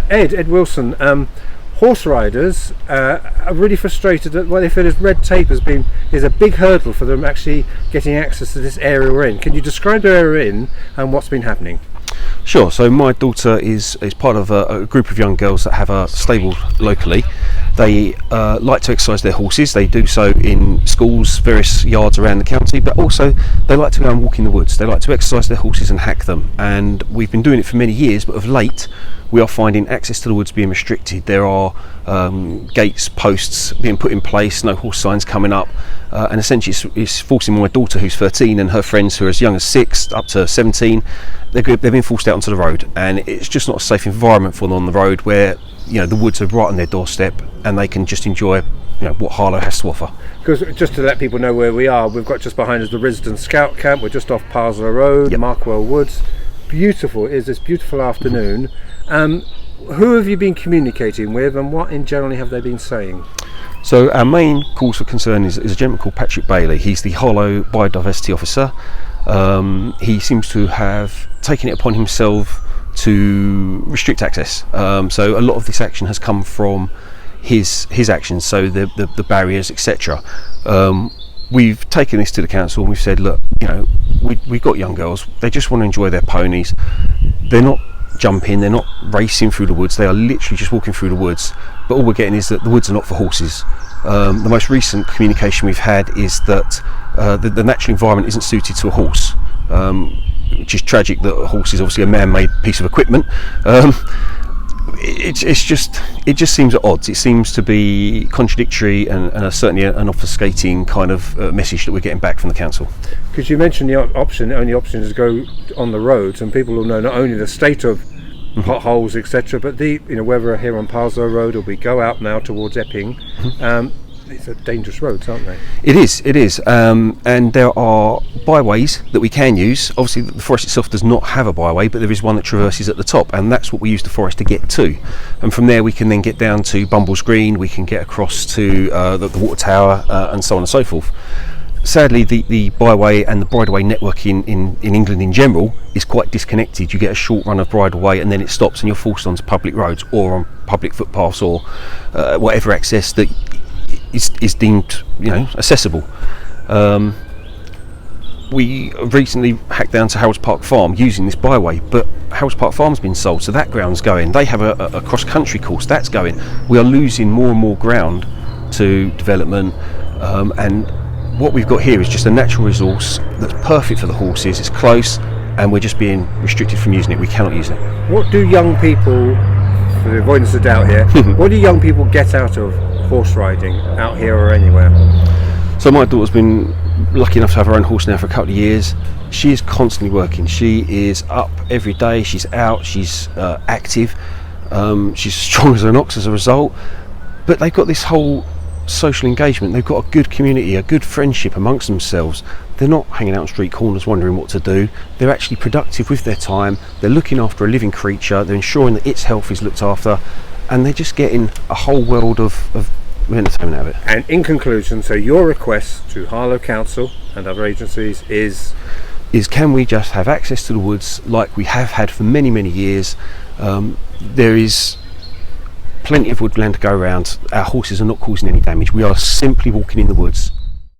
Ed Wilson, horse riders are really frustrated at what they feel is red tape is a big hurdle for them actually getting access to this area we're in. Can you describe the area we're in and what's been happening? Sure. So my daughter is part of a group of young girls that have a stable locally. They like to exercise their horses. They do so in schools, various yards around the county, but also they like to go and walk in the woods. They like to exercise their horses and hack them. And we've been doing it for many years, but of late we are finding access to the woods being restricted. There are gates, posts being put in place, no horse signs coming up, and essentially it's forcing my daughter, who's 13, and her friends who are as young as 6 up to 17, they've been forced out onto the road, and it's just not a safe environment for them on the road, where the woods are right on their doorstep and they can just enjoy what Harlow has to offer. Because just to let people know where we are, we've got just behind us the Risdon Scout Camp. We're just off Parslow Road, Yep. Markwell Woods. Beautiful. It is this beautiful afternoon. Who have you been communicating with, and what in generally have they been saying? So our main cause for concern is a gentleman called Patrick Bailey. He's the Harlow Biodiversity Officer. He seems to have taken it upon himself to restrict access. So a lot of this action has come from his actions, so the barriers, etc. We've taken this to the council and we've said, look, we've got young girls, they just want to enjoy their ponies. They're not jumping, they're not racing through the woods, they are literally just walking through the woods, but all we're getting is that the woods are not for horses. The most recent communication we've had is that the natural environment isn't suited to a horse, which is tragic that a horse is obviously a man-made piece of equipment. It just seems at odds. It seems to be contradictory and certainly an obfuscating kind of message that we're getting back from the council. Because you mentioned the only option is to go on the roads, and people will know not only the state of potholes, etc., but whether we're here on Parslow Road or we go out now towards Epping, these are dangerous roads, aren't they? It is, and there are byways that we can use. Obviously the forest itself does not have a byway, but there is one that traverses at the top, and that's what we use the forest to get to, and from there we can then get down to Bumbles Green, we can get across to the water tower, and so on and so forth. Sadly, the byway and the bridleway network in England in general is quite disconnected. You get a short run of bridleway and then it stops and you're forced onto public roads or on public footpaths or whatever access that is deemed accessible. We recently hacked down to Howells Park Farm using this byway, but Howells Park Farm's been sold, so that ground's going. They have a cross-country course that's going. We are losing more and more ground to development, and what we've got here is just a natural resource that's perfect for the horses. It's close, and we're just being restricted from using it. We cannot use it. What do young people, for the avoidance of doubt here, what do young people get out of horse riding out here or anywhere? So my daughter's been lucky enough to have her own horse now for a couple of years. She is constantly working. She is up every day. She's out. She's active. She's strong as an ox as a result. But they've got this whole social engagement. They've got a good community, a good friendship amongst themselves. They're not hanging out on street corners wondering what to do. They're actually productive with their time. They're looking after a living creature. They're ensuring that its health is looked after, and they're just getting a whole world of entertainment out of it. And in conclusion, so your request to Harlow Council and other agencies is can we just have access to the woods like we have had for many, many years? There is plenty of woodland to go around. Our horses are not causing any damage. We are simply walking in the woods.